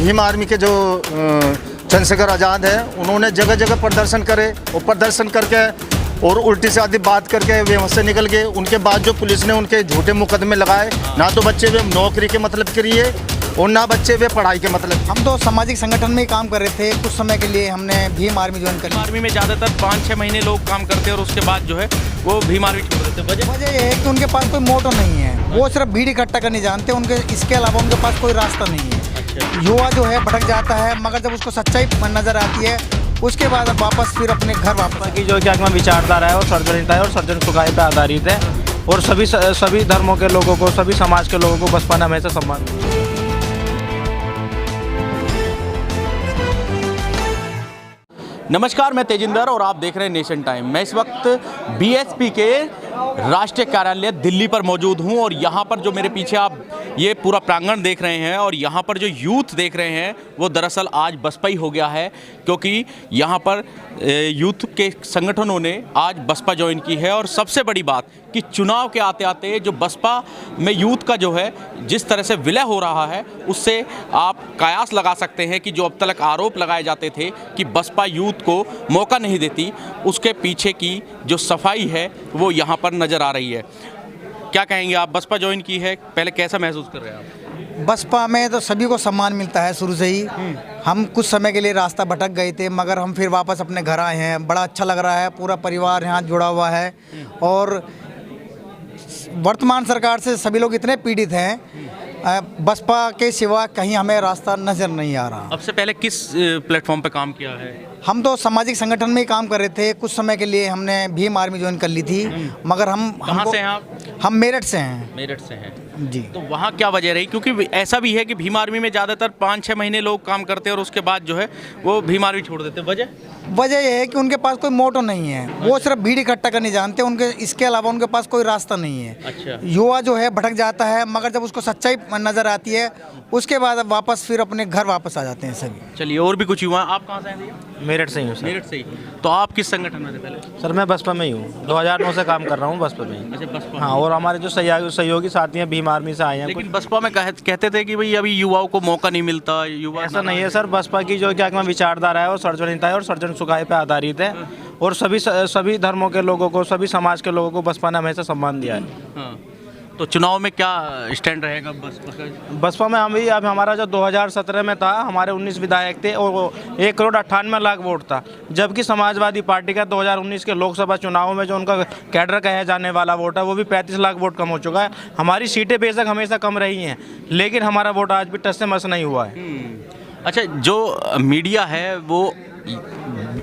Bhim army के जो चंद्रशेखर आज़ाद हैं, उन्होंने जगह जगह प्रदर्शन करे और प्रदर्शन करके और उल्टी से आदि बात करके वे वहाँ से निकल गए। उनके बाद जो पुलिस ने उनके झूठे मुकदमे लगाए, ना तो बच्चे वे नौकरी के मतलब के लिए और ना बच्चे वे पढ़ाई के मतलब। हम तो सामाजिक संगठन में ही काम कर रहे थे। कुछ समय के लिए हमने भीम आर्मी ज्वाइन कर ली। आर्मी में ज़्यादातर 5-6 महीने लोग काम करते हैं और उसके बाद जो है वो भीम आर्मी छोड़ देते हैं। वजह यह है कि उनके पास कोई मोटो नहीं है, वो सिर्फ भीड़ इकट्ठा करने जानते हैं, उनके इसके अलावा उनके पास कोई रास्ता नहीं है। युवा जो है भटक जाता है, मगर जब उसको सच्चाई नज़र आती है उसके बाद अब वापस फिर अपने घर वापस की जो क्या विचारधारा है वो सर्वजनिकता है और सर्वजन सुखाई पर आधारित है और सभी धर्मों के लोगों को, सभी समाज के लोगों को बसपा ने हमेशा सम्मान। नमस्कार, मैं तेजिंदर और आप देख रहे हैं नेशन टाइम। मैं इस वक्त बीएसपी के राष्ट्रीय कार्यालय दिल्ली पर मौजूद हूं और यहां पर जो मेरे पीछे आप ये पूरा प्रांगण देख रहे हैं और यहां पर जो यूथ देख रहे हैं वो दरअसल आज बसपा ही हो गया है, क्योंकि यहां पर यूथ के संगठनों ने आज बसपा ज्वाइन की है। और सबसे बड़ी बात कि चुनाव के आते आते जो बसपा में यूथ का जो है जिस तरह से विलय हो रहा है, उससे आप कयास लगा सकते हैं कि जो अब तक आरोप लगाए जाते थे कि बसपा यूथ को मौका नहीं देती, उसके पीछे की जो सफाई है वो यहाँ पर नज़र आ रही है। क्या कहेंगे आप? बसपा ज्वाइन की है, पहले कैसा महसूस कर रहे हैं आप? बसपा में तो सभी को सम्मान मिलता है शुरू से ही। हम कुछ समय के लिए रास्ता भटक गए थे, मगर हम फिर वापस अपने घर आए हैं। बड़ा अच्छा लग रहा है, पूरा परिवार यहाँ जुड़ा हुआ है और वर्तमान सरकार से सभी लोग इतने पीड़ित हैं, बसपा के सिवा कहीं हमें रास्ता नज़र नहीं आ रहा। अब से पहले किस प्लेटफॉर्म पे काम किया है? हम तो सामाजिक संगठन में ही काम कर रहे थे। कुछ समय के लिए हमने भीम आर्मी ज्वाइन कर ली थी, मगर कहाँ से हैं आप? हम मेरठ से हैं। मेरठ से हैं जी। तो वहाँ क्या वजह रही? क्योंकि ऐसा भी है कि भीम आर्मी में ज़्यादातर 5-6 महीने लोग काम करते हैं और उसके बाद जो है वो भीम आर्मी छोड़ देते हैं। वजह यह है कि उनके पास कोई मोटो नहीं है, वो सिर्फ भीड़ इकट्ठा करने जानते हैं, उनके इसके अलावा उनके पास कोई रास्ता नहीं है। अच्छा। युवा जो है भटक जाता है, मगर जब उसको सच्चाई नज़र आती है उसके बाद अब वापस फिर अपने घर वापस आ जाते हैं सभी। चलिए, और भी कुछ युवा। आप कहाँ से हैं? मेरठ से ही हूँ सर। मेरठ से ही। तो आप किस संगठन में थे पहले? सर मैं बसपा में ही हूँ, 2009 से काम कर रहा हूँ बसपा में ही। अच्छा, बसपा। हाँ, और हमारे जो सहयोगी साथी हैं भीम आर्मी से आए हैं। लेकिन बसपा में कहते थे कि भाई अभी युवाओं को मौका नहीं मिलता, युवा। ऐसा नहीं है सर, बसपा की जो क्या विचारधारा है वो सर्वजनिकता है और सर्वजन सुखाई पर आधारित है और सभी धर्मों के लोगों को, सभी समाज के लोगों को बसपा ने हमेशा सम्मान दिया है। हाँ। तो चुनाव में क्या स्टैंड रहेगा बसपा का? बसपा में हम भी, अब हमारा जो 2017 में था, हमारे 19 विधायक थे और 1,98,00,000 वोट था, जबकि समाजवादी पार्टी का 2019 के लोकसभा चुनाव में जो उनका कैडर कहे जाने वाला वोट है वो भी 35 लाख वोट कम हो चुका है। हमारी सीटें बेशक हमेशा कम रही हैं, लेकिन हमारा वोट आज भी टस से मस नहीं हुआ है। अच्छा, जो मीडिया है वो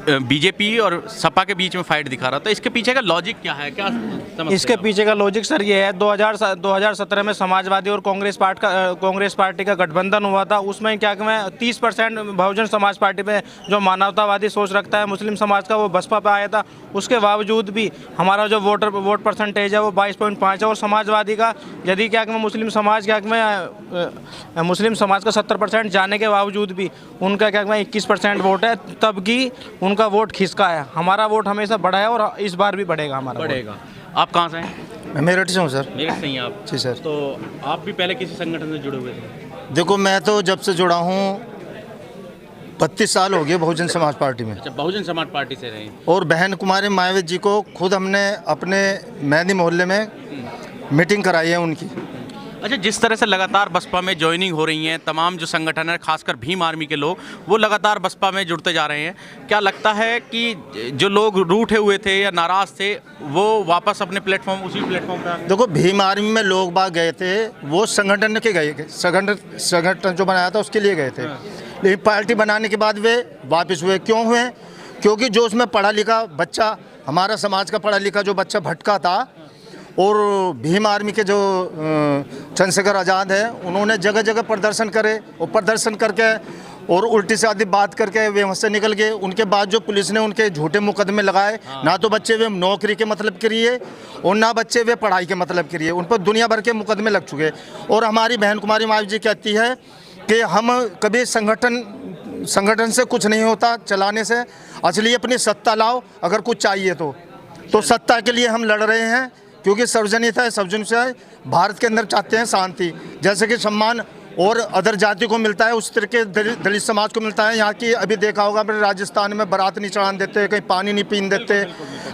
बीजेपी और सपा के बीच में फाइट दिखा रहा था, इसके पीछे का लॉजिक क्या है? क्या समझते इसके पीछे का लॉजिक सर ये है, 2017 में समाजवादी और कांग्रेस पार्टी का गठबंधन हुआ था। उसमें क्या 30% बहुजन समाज पार्टी में जो मानवतावादी सोच रखता है मुस्लिम समाज का, वो बसपा पे आया था। उसके बावजूद भी हमारा जो वोट परसेंटेज है वो 22.5 है और समाजवादी का यदि मुस्लिम समाज मुस्लिम समाज का 70% जाने के बावजूद भी उनका 21% वोट है, तब की उनका वोट खिसका है। हमारा वोट हमेशा बढ़ा है और इस बार भी बढ़ेगा हमारा। बढ़ेगा। आप कहाँ से हैं? मैं मेरठ से हूँ सर। मेरठ से ही आप? जी सर। तो आप भी पहले किसी संगठन से जुड़े हुए थे? देखो, मैं तो जब से जुड़ा हूँ 32 साल हो गए बहुजन समाज पार्टी में। अच्छा, बहुजन समाज पार्टी से रहे। और बहन कुमारी मायावती जी को खुद हमने अपने मेहंदी मोहल्ले में मीटिंग कराई है उनकी। अच्छा, जिस तरह से लगातार बसपा में ज्वाइनिंग हो रही हैं तमाम जो संगठन है, खासकर भीम आर्मी के लोग, वो लगातार बसपा में जुड़ते जा रहे हैं, क्या लगता है कि जो लोग रूठे हुए थे या नाराज़ थे वो वापस अपने उसी प्लेटफॉर्म पर? देखो, भीम आर्मी में लोग बाग गए थे, वो संगठन के गए, संगठन जो बनाया था उसके लिए गए थे। लेकिन पार्टी बनाने के बाद वे वापस हुए। क्यों हुए? क्योंकि जो उसमें पढ़ा लिखा बच्चा, हमारा समाज का पढ़ा लिखा जो बच्चा भटका था, और भीम आर्मी के जो चंद्रशेखर आज़ाद हैं, उन्होंने जगह जगह प्रदर्शन करे और प्रदर्शन करके और उल्टी से आदि बात करके वे वहाँ से निकल गए। उनके बाद जो पुलिस ने उनके झूठे मुकदमे लगाए, ना तो बच्चे वे नौकरी के मतलब के लिए और ना बच्चे वे पढ़ाई के मतलब के लिए, उन पर दुनिया भर के मुकदमे लग चुके। और हमारी बहन कुमारी मायावती जी कहती है कि हम कभी संगठन से कुछ नहीं होता चलाने से, असली अपनी सत्ता लाओ अगर कुछ चाहिए तो सत्ता के लिए हम लड़ रहे हैं, क्योंकि सर्वजनिकता है, सर्वजन से भारत के अंदर चाहते हैं शांति, जैसे कि सम्मान और अदर जाति को मिलता है, उस तरह के दलित समाज को मिलता है। यहाँ की अभी देखा होगा अपने राजस्थान में बारात नहीं चढ़ाने देते, कहीं पानी नहीं पीने देते,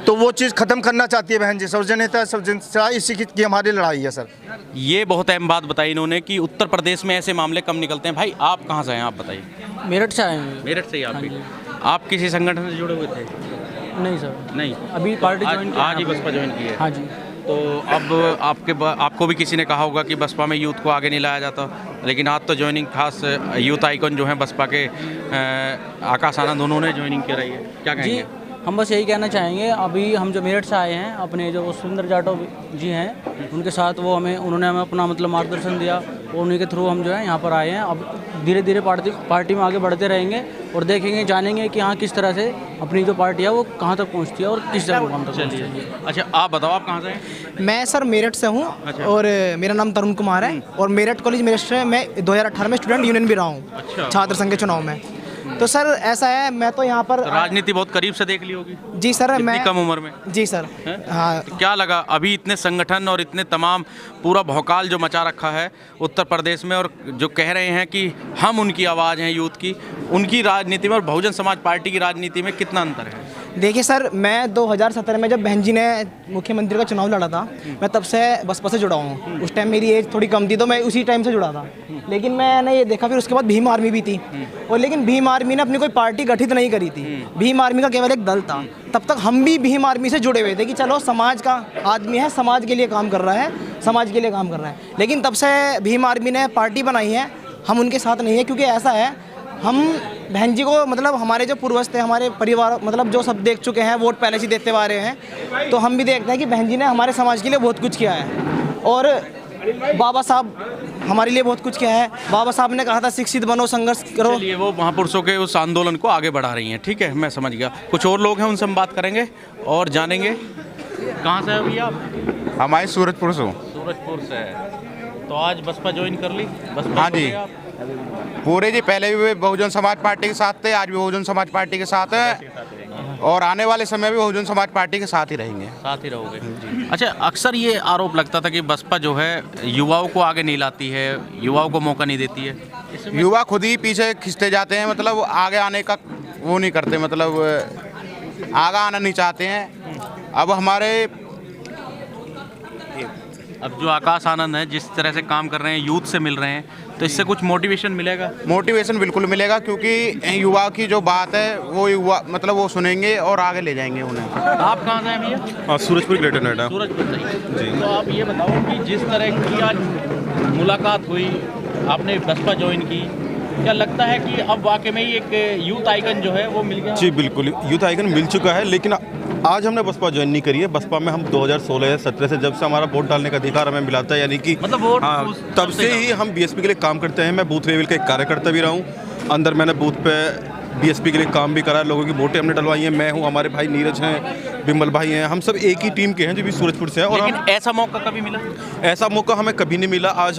तो वो चीज़ ख़त्म करना चाहती है बहन जी। सर्वजनिकता सर्वजन इसी की हमारी लड़ाई है सर। ये बहुत अहम बात बताई इन्होंने कि उत्तर प्रदेश में ऐसे मामले कम निकलते हैं। भाई आप कहाँ से हैं, आप बताइए। मेरठ से आए हैं। मेरठ से ही आप भी। आप किसी संगठन से जुड़े हुए थे? नहीं सर, नहीं, अभी पार्टी ज्वाइन किया। आज ही बसपा ज्वाइन की है। हाँ जी। तो अब आपको भी किसी ने कहा होगा कि बसपा में यूथ को आगे नहीं लाया जाता, लेकिन आज तो ज्वाइनिंग खास यूथ आइकन जो है बसपा के आकाश आनंद, उन्होंने ज्वाइनिंग कराई है, क्या जी कहेंगे? हम बस यही कहना चाहेंगे, अभी हम जो मेरठ से आए हैं, अपने जो सुंदर जाटव जी हैं उनके साथ उन्होंने हमें अपना मतलब मार्गदर्शन दिया और उन्हीं के थ्रू हम जो है यहाँ पर आए हैं। अब धीरे धीरे पार्टी में आगे बढ़ते रहेंगे और देखेंगे, जानेंगे कि हाँ किस तरह से अपनी जो पार्टी है वो कहाँ तक पहुँचती है और किस जगह मुकाम तक पहुँचती है। अच्छा आप बताओ, आप कहाँ से हैं? मैं सर मेरठ से हूँ। अच्छा। और मेरा नाम तरुण कुमार है और मेरठ कॉलेज मेरठ से मैं 2018 में स्टूडेंट यूनियन भी रहा हूँ। अच्छा। छात्र संघ के चुनाव में। तो सर ऐसा है, मैं तो यहाँ पर तो राजनीति बहुत करीब से देख ली होगी। जी सर, मैं कम उम्र में। जी सर। हैं? हाँ। तो क्या लगा अभी इतने संगठन और इतने तमाम पूरा भौकाल जो मचा रखा है उत्तर प्रदेश में, और जो कह रहे हैं कि हम उनकी आवाज़ हैं यूथ की, उनकी राजनीति में और बहुजन समाज पार्टी की राजनीति में कितना अंतर है? देखिए सर, मैं 2017 में जब बहन जी ने मुख्यमंत्री का चुनाव लड़ा था, मैं तब से बसपा से जुड़ा हूँ। उस टाइम मेरी एज थोड़ी कम थी तो मैं उसी टाइम से जुड़ा था। लेकिन मैंने ये देखा, फिर उसके बाद भीम आर्मी भी थी, और लेकिन भीम आर्मी ने अपनी कोई पार्टी गठित नहीं करी थी। भीम आर्मी का केवल एक दल था। तब तक हम भी भीम आर्मी से जुड़े हुए थे कि चलो समाज का आदमी है, समाज के लिए काम कर रहा है, समाज के लिए काम कर रहा है। लेकिन तब से भीम आर्मी ने पार्टी बनाई है, हम उनके साथ नहीं है। क्योंकि ऐसा है, हम बहन जी को मतलब हमारे जो पूर्वज थे, हमारे परिवार मतलब जो सब देख चुके हैं, वोट पहले से देते हुए आ रहे हैं, तो हम भी देखते हैं कि बहन जी ने हमारे समाज के लिए बहुत कुछ किया है। और बाबा साहब हमारे लिए बहुत कुछ किया है। बाबा साहब ने कहा था शिक्षित बनो, संघर्ष करो। चलिए, वो महापुरुषों के उस आंदोलन को आगे बढ़ा रही हैं। ठीक है, मैं समझ गया। कुछ और लोग हैं, उनसे हम बात करेंगे और जानेंगे। कहाँ से हैं अभी आप? हमारे सूरजपुर से। सूरजपुर से। तो आज बसपा ज्वाइन कर ली? बसपा हाँ जी, पूरे जी। पहले भी बहुजन समाज पार्टी के साथ थे, आज भी बहुजन समाज पार्टी के साथ है, और आने वाले समय भी बहुजन समाज पार्टी के साथ ही रहेंगे। साथ ही रहोगे? अच्छा, अक्सर ये आरोप लगता था कि बसपा जो है युवाओं को आगे नहीं लाती है, युवाओं को मौका नहीं देती है। युवा खुद ही पीछे खिंचते जाते हैं, मतलब आगे आने का वो नहीं करते, मतलब आगे आना नहीं चाहते हैं। अब जो आकाश आनंद है, जिस तरह से काम कर रहे हैं, यूथ से मिल रहे हैं, तो इससे कुछ मोटिवेशन मिलेगा? मोटिवेशन बिल्कुल मिलेगा, क्योंकि युवा की जो बात है वो युवा मतलब वो सुनेंगे और आगे ले जाएंगे उन्हें। आप कहाँ से हैं भैया? सूरजपुर ग्रेटर नोएडा। सूरजपुर से जी। तो आप ये बताओ कि जिस तरह की आज मुलाकात हुई, आपने बसपा ज्वाइन की, क्या लगता है कि अब वाकई में ही एक यूथ आइकन जो है वो मिल गया? जी बिल्कुल, यूथ आइकन मिल चुका है। लेकिन आज हमने बसपा ज्वाइन नहीं करी है। बसपा में हम 2016 या 17 से, जब से हमारा वोट डालने का अधिकार हमें मिला था, यानी कि मतलब वोट तब से ही हम बीएसपी के लिए काम करते हैं। मैं बूथ लेवल का एक कार्यकर्ता भी रहा हूँ। अंदर मैंने बूथ पे बीएसपी के लिए काम भी करा है, लोगों की वोटें हमने डलवाई हैं। मैं हूँ, हमारे भाई नीरज हैं, बिमल भाई हैं, हम सब एक ही टीम के हैं जो भी सूरजपुर से हैं। और लेकिन ऐसा मौका कभी मिला? ऐसा मौका हमें कभी नहीं मिला। आज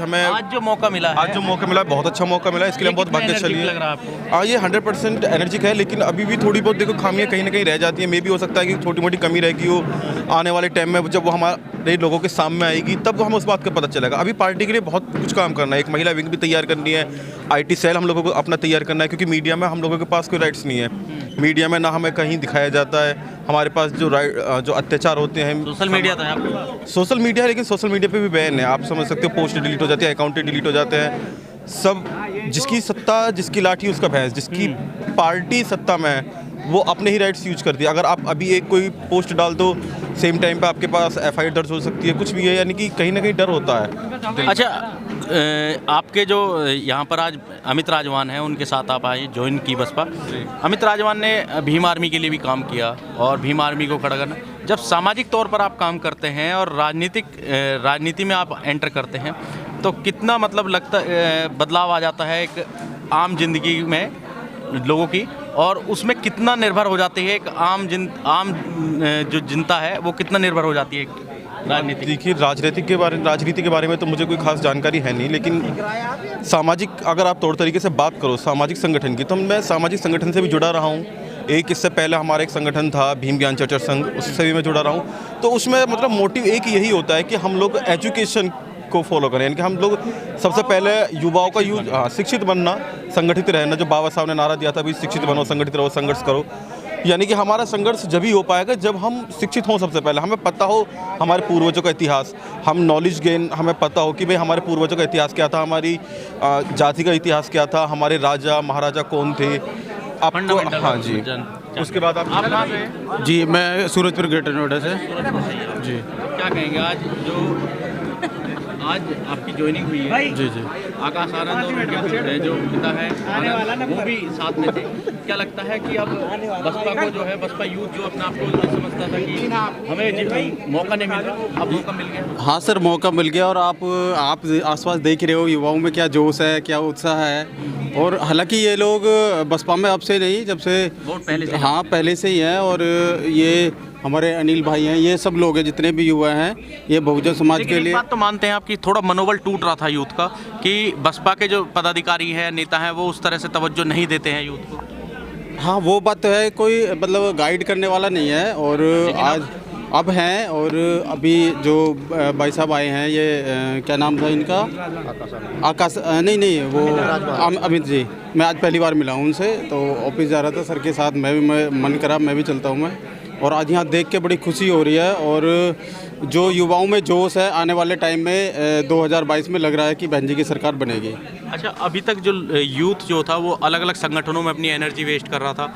जो मौका मिला है, आज जो मौका मिला है, बहुत अच्छा मौका मिला है, इसके लिए हम बहुत भाग्यशाली लग रहा है हैं। आपको? ये 100% एनर्जिक है, लेकिन अभी भी थोड़ी बहुत देखो खामियां कहीं ना कहीं रह जाती हैं। मे भी हो सकता है कि छोटी मोटी कमी रहेगी, वो आने वाले टाइम में जब वो हमारे लोगों के सामने आएगी तब हमें उस बात का पता चलेगा। अभी पार्टी के लिए बहुत कुछ काम करना है। एक महिला विंग भी तैयार करनी है, IT सेल हम लोगों को अपना तैयार करना है, क्योंकि मीडिया में हम लोगों के पास कोई राइट्स नहीं है। मीडिया में ना हमें कहीं दिखाया जाता है। हमारे पास जो अत्याचार होते हैं, सोशल मीडिया था आपके पास? सोशल मीडिया है, लेकिन सोशल मीडिया पे भी बैन है। आप समझ सकते हो, पोस्ट डिलीट हो जाती है, अकाउंट डिलीट हो जाते हैं। सब जिसकी सत्ता, जिसकी लाठी उसका भैंस, जिसकी पार्टी सत्ता में है वो अपने ही राइट्स यूज करती है। अगर आप अभी एक कोई पोस्ट डाल दो, सेम टाइम पे आपके पास FIR दर्ज हो सकती है, कुछ भी है, यानी कि कहीं ना कहीं डर होता है। अच्छा, आपके जो यहाँ पर आज अमित राजवान हैं, उनके साथ आप आए, ज्वाइन की बसपा। अमित राजवान ने भीम आर्मी के लिए भी काम किया और भीम आर्मी को खड़ा करना। जब सामाजिक तौर पर आप काम करते हैं और राजनीति में आप एंटर करते हैं, तो कितना मतलब लगता बदलाव आ जाता है एक आम जिंदगी में लोगों की, और उसमें कितना निर्भर हो जाती है एक आम जो जनता है, वो कितना निर्भर हो जाती है राजनीति? देखिए, राजनीति के बारे में तो मुझे कोई खास जानकारी है नहीं, लेकिन सामाजिक अगर आप तौर तरीके से बात करो सामाजिक संगठन की, तो मैं सामाजिक संगठन से भी जुड़ा रहा हूँ। इससे पहले हमारा एक संगठन था भीम ज्ञान चर्चा संघ, उससे भी मैं जुड़ा रहा हूँ। तो उसमें मतलब मोटिव एक यही होता है कि हम लोग एजुकेशन को फॉलो करें, यानी कि हम लोग सबसे पहले युवाओं का यूज शिक्षित बनना, संगठित रहना, जो बाबा साहब ने नारा दिया था, अभी शिक्षित बनो, संगठित रहो, संघर्ष करो। यानी कि हमारा संघर्ष जब ही हो पाएगा जब हम शिक्षित हों। सबसे पहले हमें पता हो हमारे पूर्वजों का इतिहास, हम नॉलेज गेन, हमें पता हो कि भाई हमारे पूर्वजों का इतिहास क्या था, हमारी जाति का इतिहास क्या था, हमारे राजा महाराजा कौन थे आपको। हाँ जी, उसके बाद आप कहाँ से हैं? जी मैं सूरजपुर ग्रेटर नोएडा से। जी क्या कहेंगे आज आपकी ज्वाइनिंग हुई है? जी जी आकाश आनंद और उनके पुत्र जो पिता है आनंद, वो भी साथ में थे। क्या लगता है कि अब बसपा को जो है, बसपा यूथ जो अपने आप को समझता था कि हमें जितना मौका नहीं मिल रहा, अब मौका मिल गया? हाँ सर, मौका मिल गया। और आप आसपास देख रहे हो युवाओं में क्या जोश है, क्या उत्साह है। और हालांकि ये लोग बसपा में अब से नहीं, जब से वोट पहले से, हाँ पहले से ही हैं। और ये हमारे अनिल भाई हैं, ये सब लोग हैं, जितने भी युवा हैं, ये बहुजन समाज के एक लिए। बात तो मानते हैं आपकी, थोड़ा मनोबल टूट रहा था यूथ का कि बसपा के जो पदाधिकारी हैं, नेता हैं, वो उस तरह से तवज्जो नहीं देते हैं यूथ को। हाँ वो बात तो है, कोई मतलब गाइड करने वाला नहीं है। और आज अब हैं। और अभी जो भाई साहब आए हैं, ये क्या नाम था इनका, आकाश नहीं वो अमित जी, मैं आज पहली बार मिला हूँ उनसे। तो ऑफिस जा रहा था सर के साथ, मैं मन करा मैं भी चलता हूँ मैं। और आज यहाँ देख के बड़ी खुशी हो रही है। और जो युवाओं में जोश है, आने वाले टाइम में 2022 में लग रहा है कि बहन जी की सरकार बनेगी। अच्छा, अभी तक जो यूथ जो था वो अलग अलग संगठनों में अपनी एनर्जी वेस्ट कर रहा था,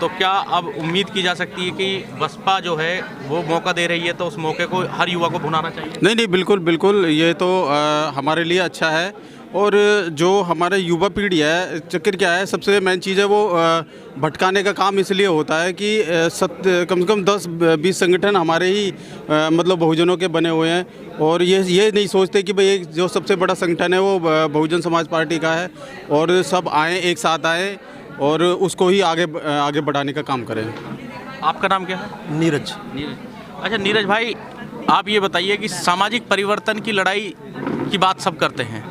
तो क्या अब उम्मीद की जा सकती है कि बसपा जो है वो मौका दे रही है, तो उस मौके को हर युवा को भुनाना चाहिए? नहीं बिल्कुल बिल्कुल, ये तो हमारे लिए अच्छा है। और जो हमारे युवा पीढ़ी है, चक्कर क्या है, सबसे मेन चीज़ है वो भटकाने का काम इसलिए होता है कि कम से कम 10-20 संगठन हमारे ही मतलब बहुजनों के बने हुए हैं। और ये नहीं सोचते कि भाई जो सबसे बड़ा संगठन है वो बहुजन समाज पार्टी का है, और सब आएँ, एक साथ आएँ और उसको ही आगे बढ़ाने का काम करें। आपका नाम क्या है? नीरज। अच्छा नीरज भाई, आप ये बताइए कि सामाजिक परिवर्तन की लड़ाई की बात सब करते हैं,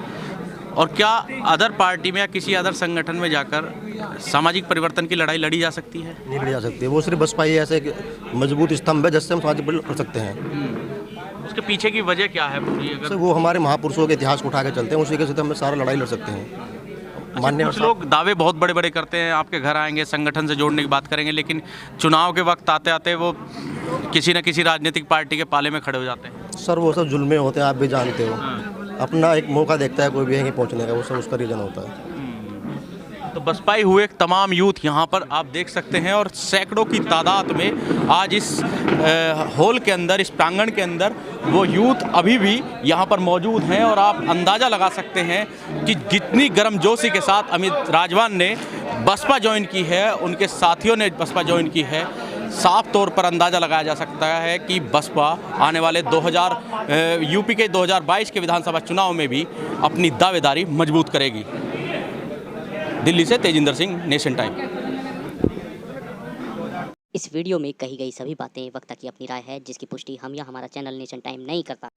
और क्या अदर पार्टी में या किसी अदर संगठन में जाकर सामाजिक परिवर्तन की लड़ाई लड़ी जा सकती है? नहीं लड़ी जा सकती है। वो सिर्फ बसपा ही ऐसे एक मजबूत स्तंभ है जिससे हम सामाजिक परिवर्तन कर सकते हैं। उसके पीछे की वजह क्या है पूरी? अगर वो हमारे महापुरुषों के इतिहास को उठा के चलते हैं, उसी के से हम सारा लड़ाई लड़ सकते हैं। मान्य कुछ लोग दावे बहुत बड़े बड़े करते हैं, आपके घर आएंगे, संगठन से जोड़ने की बात करेंगे, लेकिन चुनाव के वक्त आते आते वो किसी न किसी राजनीतिक पार्टी के पाले में खड़े हो जाते हैं। सर वो सब जुल्मे होते हैं, आप भी जानते हो। अपना एक मौका देखता है कोई भी यहीं पहुंचने का, वो सब उसका रीजन होता है। तो बसपाई हुए तमाम यूथ यहाँ पर आप देख सकते हैं, और सैकड़ों की तादाद में आज इस हॉल के अंदर, इस प्रांगण के अंदर वो यूथ अभी भी यहाँ पर मौजूद हैं। और आप अंदाज़ा लगा सकते हैं कि जितनी गर्मजोशी के साथ अमित राजवान ने बसपा ज्वाइन की है, उनके साथियों ने बसपा ज्वाइन की है, साफ तौर पर अंदाज़ा लगाया जा सकता है कि बसपा आने वाले यूपी के 2022 के विधानसभा चुनाव में भी अपनी दावेदारी मजबूत करेगी। दिल्ली से तेजिंदर सिंह, नेशन टाइम। इस वीडियो में कही गई सभी बातें वक्ता की अपनी राय है, जिसकी पुष्टि हम या हमारा चैनल नेशन टाइम नहीं करता।